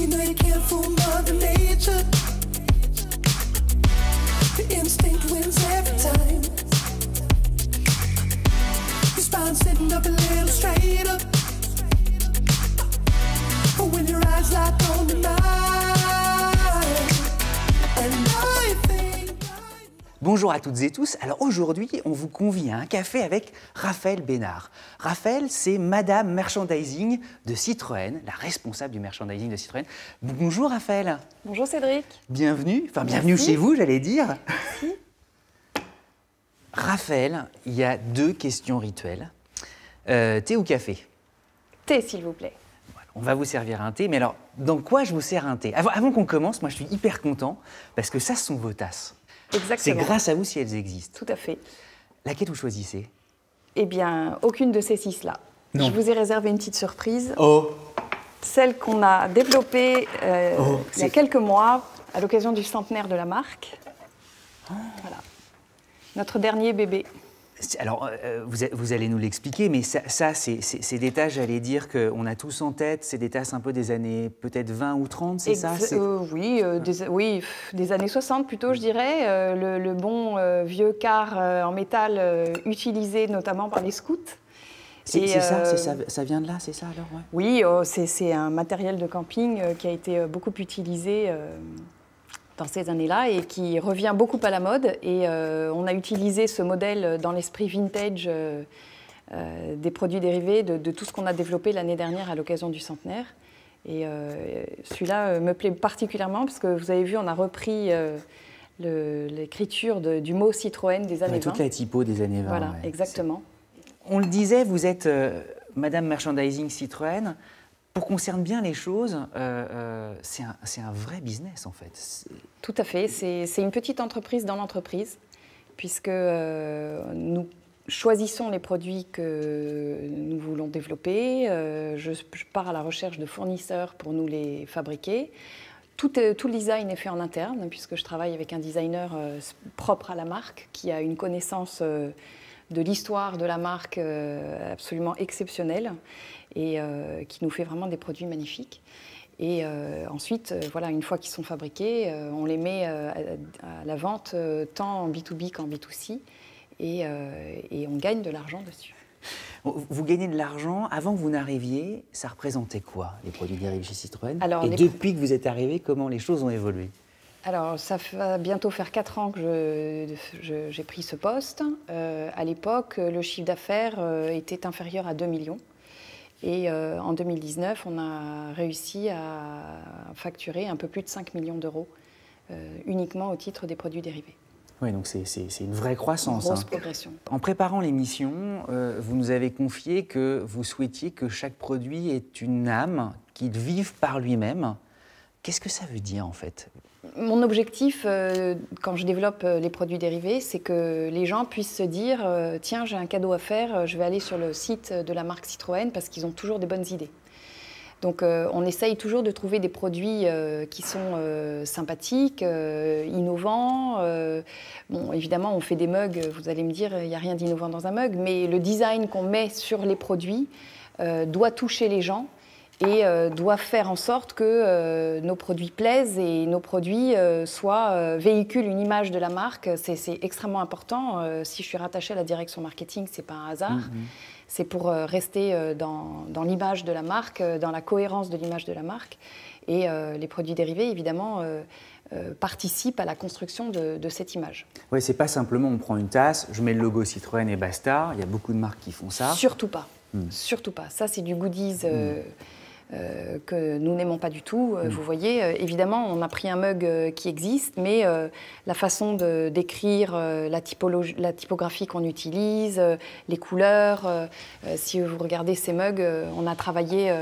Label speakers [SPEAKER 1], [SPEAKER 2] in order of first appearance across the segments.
[SPEAKER 1] know you can't fool Mother Nature. The instinct wins every time. Your spine sitting up a little straighter. When your eyes lock on mine, and I think...
[SPEAKER 2] Bonjour à toutes et tous. Alors aujourd'hui, on vous convie à un café avec Raphaël Bénard. Raphaël, c'est Madame Merchandising de Citroën, la responsable du merchandising de Citroën. Bonjour Raphaël.
[SPEAKER 3] Bonjour Cédric.
[SPEAKER 2] Bienvenue, enfin bienvenue chez vous, j'allais dire.
[SPEAKER 3] Merci.
[SPEAKER 2] Raphaël, il y a deux questions rituelles. Thé ou café?
[SPEAKER 3] Thé, s'il vous plaît.
[SPEAKER 2] On va vous servir un thé, mais alors, dans quoi je vous sers un thé? Avant qu'on commence, moi je suis hyper content, parce que ça, ce sont vos tasses.
[SPEAKER 3] Exactement.
[SPEAKER 2] C'est grâce à vous si elles existent.
[SPEAKER 3] Tout à fait.
[SPEAKER 2] Laquelle vous choisissez?
[SPEAKER 3] Eh bien, aucune de ces six-là.
[SPEAKER 2] Non.
[SPEAKER 3] Je vous ai réservé une petite surprise.
[SPEAKER 2] Oh!
[SPEAKER 3] Celle qu'on a développée il y a quelques mois, à l'occasion du centenaire de la marque. Oh. Voilà. Notre dernier bébé.
[SPEAKER 2] Alors, vous allez nous l'expliquer, mais ça c'est des tasses, j'allais dire, qu'on a tous en tête. C'est des tasses un peu des années peut-être 20 ou 30, c'est ça?
[SPEAKER 3] Oui, des années 60 plutôt, je dirais. Le bon vieux quart en métal utilisé notamment par les scouts.
[SPEAKER 2] Ça vient de là, c'est ça alors? Ouais.
[SPEAKER 3] Oui, c'est un matériel de camping qui a été beaucoup utilisé dans ces années-là et qui revient beaucoup à la mode. Et on a utilisé ce modèle dans l'esprit vintage des produits dérivés, de tout ce qu'on a développé l'année dernière à l'occasion du centenaire. Et celui-là me plaît particulièrement parce que vous avez vu, on a repris l'écriture du mot Citroën des années 20.
[SPEAKER 2] Toute la typo des années 20.
[SPEAKER 3] Voilà,
[SPEAKER 2] ouais.
[SPEAKER 3] exactement.
[SPEAKER 2] On le disait, vous êtes Madame Merchandising Citroën. Pour qu'on cerne bien les choses, c'est un vrai business en fait.
[SPEAKER 3] Tout à fait, c'est une petite entreprise dans l'entreprise, puisque nous choisissons les produits que nous voulons développer. Je pars à la recherche de fournisseurs pour nous les fabriquer. Tout le design est fait en interne, puisque je travaille avec un designer propre à la marque, qui a une connaissance de l'histoire de la marque absolument exceptionnelle et qui nous fait vraiment des produits magnifiques. Et ensuite, voilà, une fois qu'ils sont fabriqués, on les met à la vente tant en B2B qu'en B2C et on gagne de l'argent dessus.
[SPEAKER 2] Vous gagnez de l'argent. Avant que vous n'arriviez, ça représentait quoi, les produits dérivés chez Citroën?
[SPEAKER 3] Alors,
[SPEAKER 2] et depuis que vous êtes arrivé, comment les choses ont évolué?
[SPEAKER 3] Alors, ça va bientôt faire 4 ans que j'ai pris ce poste. À l'époque, le chiffre d'affaires était inférieur à 2 millions. Et en 2019, on a réussi à facturer un peu plus de 5 millions d'euros uniquement au titre des produits dérivés.
[SPEAKER 2] Oui, donc c'est une vraie croissance.
[SPEAKER 3] Une grosse progression.
[SPEAKER 2] En préparant l'émission, vous nous avez confié que vous souhaitiez que chaque produit ait une âme, qu'il vive par lui-même. Qu'est-ce que ça veut dire en fait?
[SPEAKER 3] Mon objectif, quand je développe les produits dérivés, c'est que les gens puissent se dire « Tiens, j'ai un cadeau à faire, je vais aller sur le site de la marque Citroën parce qu'ils ont toujours des bonnes idées. » Donc on essaye toujours de trouver des produits qui sont sympathiques, innovants. Bon, évidemment, on fait des mugs, vous allez me dire, il n'y a rien d'innovant dans un mug, mais le design qu'on met sur les produits doit toucher les gens et doit faire en sorte que nos produits plaisent et nos produits véhiculent une image de la marque. C'est extrêmement important. Si je suis rattachée à la direction marketing, ce n'est pas un hasard. C'est pour rester dans l'image de la marque, dans la cohérence de l'image de la marque. Et les produits dérivés, évidemment, participent à la construction de cette image.
[SPEAKER 2] Oui, c'est pas simplement on prend une tasse, je mets le logo Citroën et basta. Il y a beaucoup de marques qui font ça.
[SPEAKER 3] Surtout pas. Surtout pas. Ça, c'est du goodies que nous n'aimons pas du tout. Vous voyez, évidemment, on a pris un mug qui existe, mais la façon d'écrire, la typographie qu'on utilise, les couleurs, si vous regardez ces mugs, on a travaillé,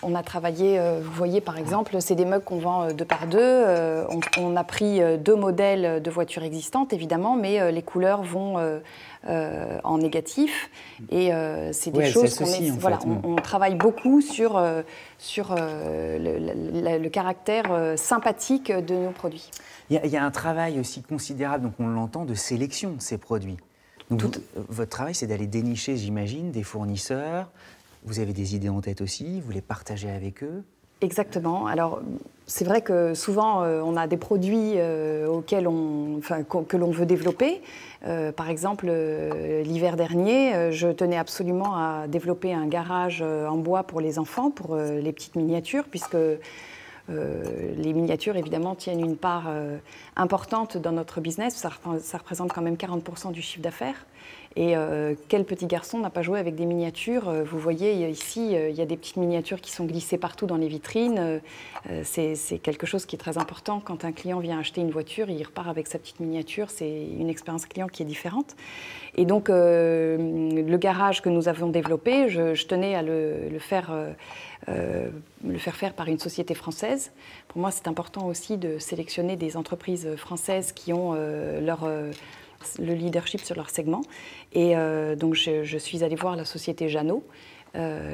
[SPEAKER 3] vous voyez par exemple, c'est des mugs qu'on vend 2 par 2. On a pris 2 modèles de voitures existantes, évidemment, mais les couleurs vont en négatif. Et c'est des choses on travaille beaucoup sur le caractère sympathique de nos produits.
[SPEAKER 2] Il y a un travail aussi considérable, donc on l'entend, de sélection de ces produits. Donc votre travail, c'est d'aller dénicher, j'imagine, des fournisseurs, Vous avez des idées en tête aussi, vous les partagez avec eux?
[SPEAKER 3] Exactement. Alors, c'est vrai que souvent, on a des produits que l'on veut développer. Par exemple, l'hiver dernier, je tenais absolument à développer un garage en bois pour les enfants, pour les petites miniatures, puisque les miniatures, évidemment, tiennent une part importante dans notre business. Ça représente quand même 40% du chiffre d'affaires. Et quel petit garçon n'a pas joué avec des miniatures? Vous voyez ici, il y a des petites miniatures qui sont glissées partout dans les vitrines. C'est quelque chose qui est très important. Quand un client vient acheter une voiture, il repart avec sa petite miniature. C'est une expérience client qui est différente. Et donc, le garage que nous avons développé, je tenais à le faire faire par une société française. Pour moi, c'est important aussi de sélectionner des entreprises françaises qui ont le leadership sur leur segment. Et donc, je suis allée voir la société Jeannot,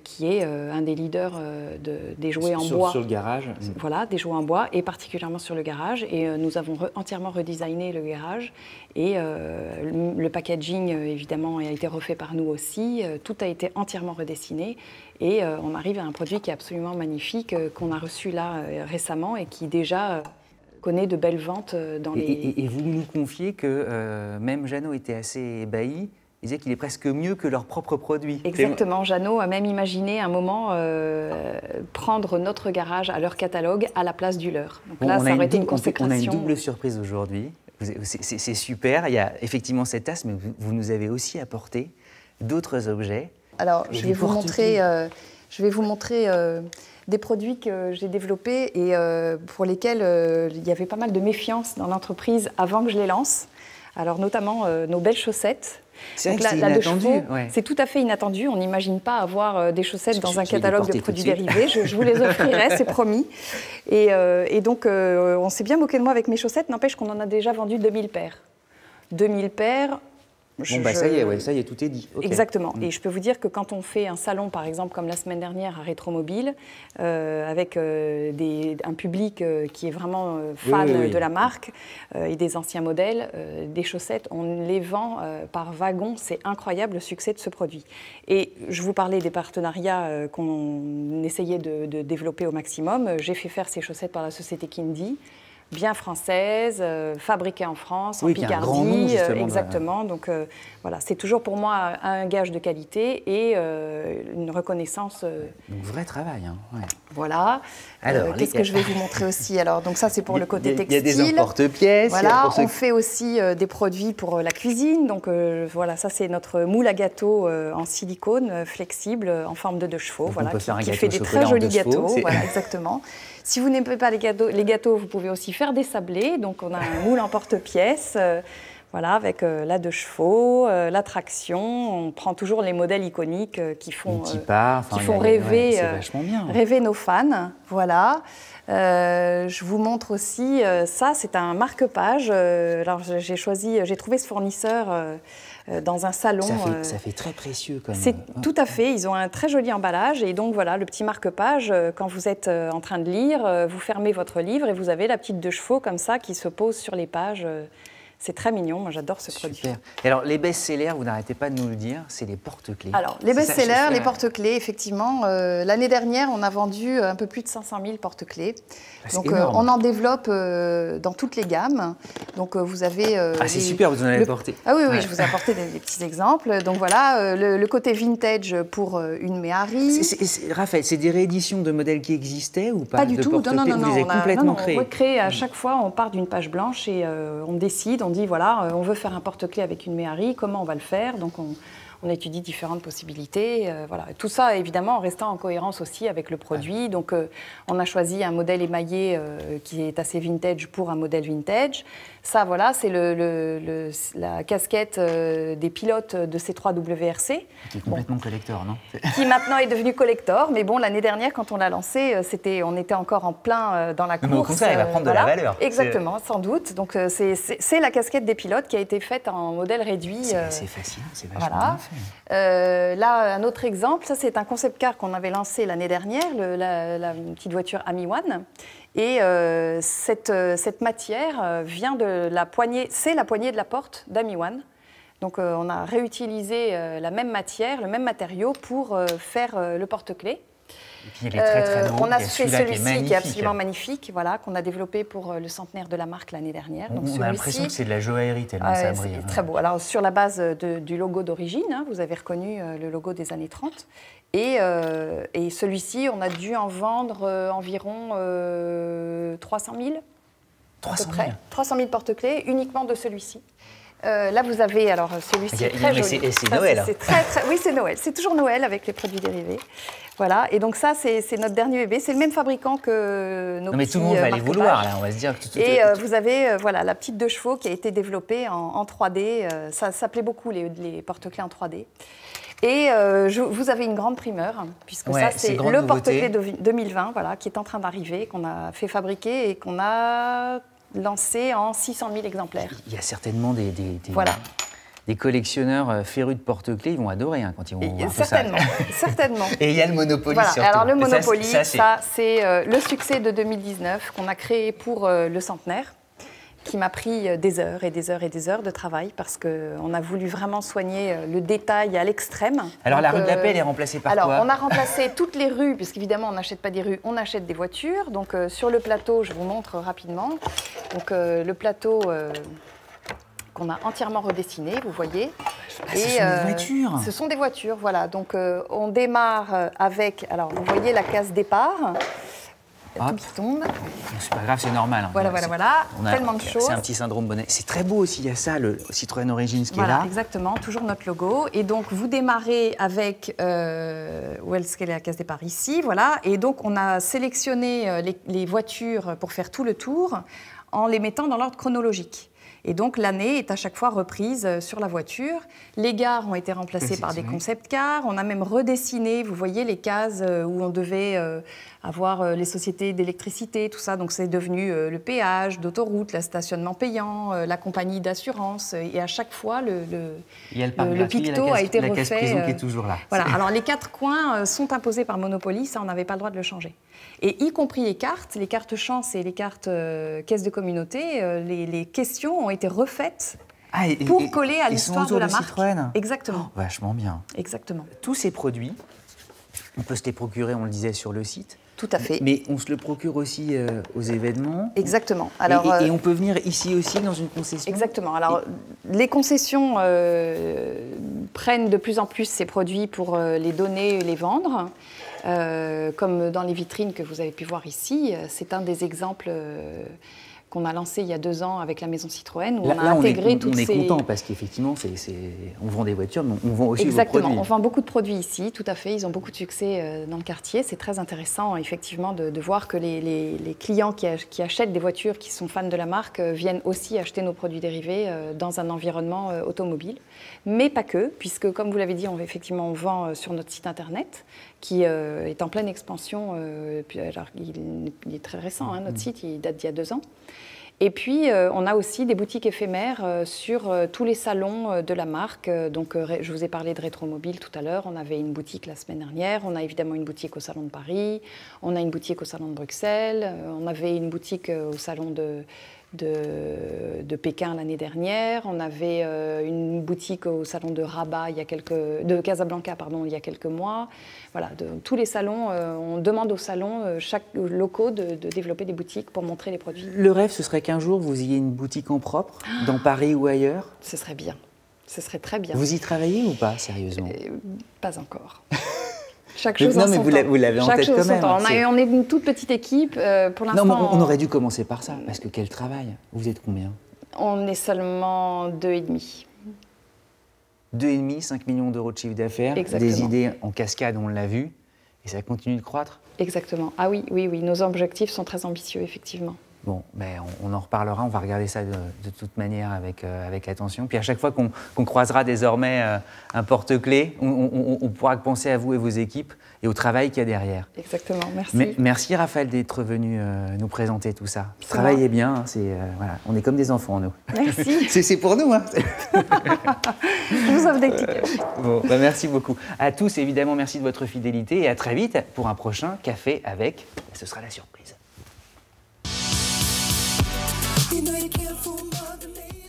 [SPEAKER 3] qui est un des leaders des jouets en bois.
[SPEAKER 2] Sur le garage.
[SPEAKER 3] Voilà, des jouets en bois, et particulièrement sur le garage. Et nous avons entièrement redesigné le garage. Et le packaging, évidemment, a été refait par nous aussi. Tout a été entièrement redessiné. Et on arrive à un produit qui est absolument magnifique, qu'on a reçu là récemment et qui déjà connaît de belles ventes dans les...
[SPEAKER 2] Et vous nous confiez que même Jeannot était assez ébahi. Il disait qu'il est presque mieux que leur propre produit.
[SPEAKER 3] Exactement. Jeannot a même imaginé un moment prendre notre garage à leur catalogue à la place du leur. Donc
[SPEAKER 2] bon,
[SPEAKER 3] là, ça aurait été une consécration.
[SPEAKER 2] On a une double surprise aujourd'hui. C'est super. Il y a effectivement cette tasse, mais vous nous avez aussi apporté d'autres objets.
[SPEAKER 3] Alors, je vais vous montrer des produits que j'ai développés et pour lesquels il y avait pas mal de méfiance dans l'entreprise avant que je les lance. Alors, notamment nos belles chaussettes.
[SPEAKER 2] C'est vrai que c'est inattendu. Ouais.
[SPEAKER 3] C'est tout à fait inattendu. On n'imagine pas avoir des chaussettes dans un catalogue de produits dérivés. Je vous les offrirai, c'est promis. Et donc, on s'est bien moqué de moi avec mes chaussettes. N'empêche qu'on en a déjà vendu 2000 paires. 2000 paires.
[SPEAKER 2] Ça y est, tout est dit. Okay.
[SPEAKER 3] Exactement. Et je peux vous dire que quand on fait un salon, par exemple, comme la semaine dernière à Rétromobile, avec un public qui est vraiment fan de la marque et des anciens modèles, des chaussettes, on les vend par wagon. C'est incroyable le succès de ce produit. Et je vous parlais des partenariats qu'on essayait de développer au maximum. J'ai fait faire ces chaussettes par la société Kindy, bien française, fabriquée en France, en Picardie,
[SPEAKER 2] grand nom,
[SPEAKER 3] exactement. Donc voilà, c'est toujours pour moi un gage de qualité et une reconnaissance.
[SPEAKER 2] Donc vrai travail, hein. Ouais.
[SPEAKER 3] Voilà. Qu'est-ce que je vais vous montrer aussi? Alors, donc ça, c'est pour le côté textile.
[SPEAKER 2] Il y a des emporte-pièces.
[SPEAKER 3] Voilà, on fait aussi des produits pour la cuisine. Donc voilà, ça c'est notre moule à gâteau en silicone flexible en forme de deux chevaux.
[SPEAKER 2] Donc
[SPEAKER 3] voilà,
[SPEAKER 2] on peut faire un
[SPEAKER 3] qui
[SPEAKER 2] gâteau
[SPEAKER 3] fait des très jolis gâteaux. Voilà, exactement. Si vous n'aimez pas les gâteaux, vous pouvez aussi faire des sablés. Donc on a un moule en porte-pièces. Voilà, avec la deux chevaux, la traction. On prend toujours les modèles iconiques qui font rêver, rêver nos fans. Voilà. Je vous montre aussi, ça c'est un marque-page. Alors j'ai trouvé ce fournisseur dans un salon.
[SPEAKER 2] Ça fait très précieux quand même.
[SPEAKER 3] C'est tout à fait, ils ont un très joli emballage et donc voilà, le petit marque-page, quand vous êtes en train de lire, vous fermez votre livre et vous avez la petite deux chevaux comme ça qui se pose sur les pages. C'est très mignon, moi j'adore ce produit.
[SPEAKER 2] Et alors les best-sellers, vous n'arrêtez pas de nous le dire, c'est les porte-clés.
[SPEAKER 3] Alors les best-sellers, les porte-clés, effectivement, l'année dernière on a vendu un peu plus de 500 000 porte-clés. Donc on en développe dans toutes les gammes. Donc vous avez...
[SPEAKER 2] c'est super, vous en avez apporté.
[SPEAKER 3] Ah oui, je vous ai apporté des petits exemples. Donc voilà, le côté vintage pour une Méhari.
[SPEAKER 2] Raphaël, c'est des rééditions de modèles qui existaient ou pas?
[SPEAKER 3] Pas du tout, non.
[SPEAKER 2] Vous les avez complètement créés.
[SPEAKER 3] On recrée à chaque fois, on part d'une page blanche et on décide, on dit voilà, on veut faire un porte-clés avec une Méhari, comment on va le faire? Donc on étudie différentes possibilités. Voilà. Tout ça, évidemment, en restant en cohérence aussi avec le produit. Donc on a choisi un modèle émaillé qui est assez vintage pour un modèle vintage. Ça, voilà, c'est la casquette des pilotes de C3WRC.
[SPEAKER 2] Qui est complètement collector, non?
[SPEAKER 3] Qui maintenant est devenu collector. Mais bon, l'année dernière, quand on l'a lancé, on était encore en plein dans la course.
[SPEAKER 2] Mais au contraire, il va prendre de la valeur.
[SPEAKER 3] Exactement, sans doute. Donc c'est la casquette des pilotes qui a été faite en modèle réduit.
[SPEAKER 2] C'est fascinant, c'est vachement bien
[SPEAKER 3] fait. Là, un autre exemple, ça c'est un concept car qu'on avait lancé l'année dernière, la petite voiture Ami One. Et cette matière vient de la poignée, c'est la poignée de la porte d'Ami One. Donc on a réutilisé la même matière, le même matériau pour faire le porte-clés.
[SPEAKER 2] Et puis il est très très beau.
[SPEAKER 3] On a
[SPEAKER 2] Il y
[SPEAKER 3] fait
[SPEAKER 2] celui-là
[SPEAKER 3] celui-ci qui est absolument magnifique, voilà, qu'on a développé pour le centenaire de la marque l'année dernière. Donc
[SPEAKER 2] on a l'impression que c'est de la joaillerie tellement ça brille.
[SPEAKER 3] C'est très beau. Alors sur la base du logo d'origine, hein, vous avez reconnu le logo des années 30. Et celui-ci, on a dû en vendre environ 300 000.
[SPEAKER 2] 300 000
[SPEAKER 3] à peu près. 300 000 porte-clés uniquement de celui-ci. Là, vous avez, alors celui-ci est très joli.
[SPEAKER 2] C'est Noël.
[SPEAKER 3] Oui, c'est Noël. C'est toujours Noël avec les produits dérivés. Voilà. Et donc ça, c'est notre dernier bébé. C'est le même fabricant que nos petits.
[SPEAKER 2] Non, mais tout le monde va les vouloir, là. On va se dire que tout.
[SPEAKER 3] Et vous avez, voilà, la petite 2 chevaux qui a été développée en 3D. Ça plaît beaucoup, les porte-clés en 3D. Et vous avez une grande primeur, puisque ça, c'est le porte-clés 2020, voilà, qui est en train d'arriver, qu'on a fait fabriquer et qu'on a lancé en 600 000 exemplaires.
[SPEAKER 2] Il y a certainement des collectionneurs férus de porte-clés, ils vont adorer hein, quand ils vont voir
[SPEAKER 3] certainement,
[SPEAKER 2] tout ça.
[SPEAKER 3] Certainement.
[SPEAKER 2] Et il y a le Monopoly
[SPEAKER 3] voilà.
[SPEAKER 2] surtout.
[SPEAKER 3] Alors le Monopoly, ça c'est le succès de 2019 qu'on a créé pour le centenaire, qui m'a pris des heures et des heures et des heures de travail parce qu'on a voulu vraiment soigner le détail à l'extrême.
[SPEAKER 2] Alors la rue de la Paix, elle est remplacée par quoi?
[SPEAKER 3] Alors on a remplacé toutes les rues, puisqu'évidemment on n'achète pas des rues, on achète des voitures. Donc sur le plateau, je vous montre rapidement. Donc le plateau qu'on a entièrement redessiné, vous voyez.
[SPEAKER 2] Ce sont des voitures.
[SPEAKER 3] Ce sont des voitures, voilà. Donc on démarre avec, alors vous voyez la case départ. Tout qui tombe.
[SPEAKER 2] C'est pas grave, c'est normal. Hein.
[SPEAKER 3] Voilà. Tellement de choses.
[SPEAKER 2] C'est un petit syndrome bonnet. C'est très beau aussi, il y a ça, le Citroën Origins qui est là.
[SPEAKER 3] Exactement, toujours notre logo. Et donc, vous démarrez avec, où est-ce qu'elle est la case départ ici, voilà. Et donc, on a sélectionné les voitures pour faire tout le tour en les mettant dans l'ordre chronologique. Et donc, l'année est à chaque fois reprise sur la voiture. Les gares ont été remplacées par des concept cars. On a même redessiné, vous voyez, les cases où on devait avoir les sociétés d'électricité, tout ça. Donc, c'est devenu le péage d'autoroute, le stationnement payant, la compagnie d'assurance. Et à chaque fois, le picto a été refait.
[SPEAKER 2] La caisse prison qui est toujours là.
[SPEAKER 3] Voilà. Alors, les 4 coins sont imposés par Monopoly. Ça, on n'avait pas le droit de le changer. Et y compris les cartes chance et les cartes caisse de communauté, les questions ont été refaites pour coller à l'histoire de la marque.
[SPEAKER 2] Citroën.
[SPEAKER 3] Exactement.
[SPEAKER 2] Oh, vachement bien.
[SPEAKER 3] Exactement.
[SPEAKER 2] Tous ces produits, on peut se les procurer, on le disait, sur le site.
[SPEAKER 3] Tout à fait.
[SPEAKER 2] Mais on se le procure aussi aux événements.
[SPEAKER 3] Exactement. Alors,
[SPEAKER 2] et on peut venir ici aussi dans une concession.
[SPEAKER 3] Exactement. Alors, les concessions prennent de plus en plus ces produits pour les donner et les vendre. Comme dans les vitrines que vous avez pu voir ici, c'est un des exemples qu'on a lancé il y a 2 ans avec la maison Citroën, où on a intégré toutes ces...
[SPEAKER 2] On est content parce qu'effectivement, on vend des voitures, mais on vend aussi vos produits.
[SPEAKER 3] Exactement, on vend beaucoup de produits ici, tout à fait. Ils ont beaucoup de succès dans le quartier. C'est très intéressant, effectivement, de voir que les clients qui achètent des voitures, qui sont fans de la marque, viennent aussi acheter nos produits dérivés dans un environnement automobile. Mais pas que, puisque, comme vous l'avez dit, on vend sur notre site internet, qui est en pleine expansion. Alors, il est très récent, hein, notre site, il date d'il y a 2 ans. Et puis, on a aussi des boutiques éphémères sur tous les salons de la marque. Donc, je vous ai parlé de Rétromobile tout à l'heure. On avait une boutique la semaine dernière. On a évidemment une boutique au Salon de Paris. On a une boutique au Salon de Bruxelles. On avait une boutique au Salon de Pékin l'année dernière. On avait une boutique au salon de Rabat de Casablanca il y a quelques mois. Voilà, tous les salons, on demande aux salons, chaque locaux, de développer des boutiques pour montrer les produits.
[SPEAKER 2] Le rêve, ce serait qu'un jour vous ayez une boutique en propre, dans Paris ou ailleurs?
[SPEAKER 3] Ce serait bien. Ce serait très bien.
[SPEAKER 2] Vous y travaillez ou pas, sérieusement?
[SPEAKER 3] Pas encore. Chaque chose en son temps.
[SPEAKER 2] Vous l'avez en tête quand même.
[SPEAKER 3] On est une toute petite équipe. Pour l'instant,
[SPEAKER 2] non, mais on aurait dû commencer par ça, parce que quel travail. Vous êtes combien?
[SPEAKER 3] On est seulement 2,5.
[SPEAKER 2] 2,5, 5 millions d'euros de chiffre d'affaires, des idées en cascade, on l'a vu, et ça continue de croître?
[SPEAKER 3] Exactement. Ah oui, nos objectifs sont très ambitieux, effectivement.
[SPEAKER 2] Bon, ben on en reparlera, on va regarder ça de toute manière avec attention. Puis à chaque fois qu'on croisera désormais un porte-clés, on pourra penser à vous et vos équipes et au travail qu'il y a derrière.
[SPEAKER 3] Exactement, merci.
[SPEAKER 2] Merci Raphaël d'être venu nous présenter tout ça. Travaillez bien, hein, voilà, on est comme des enfants nous.
[SPEAKER 3] Merci.
[SPEAKER 2] C'est pour nous. Hein.
[SPEAKER 3] Je vous offre des tickets.
[SPEAKER 2] Bon, ben merci beaucoup. À tous, évidemment, merci de votre fidélité et à très vite pour un prochain café avec... Ce sera la surprise.
[SPEAKER 1] You know you can't fool Mother Nature.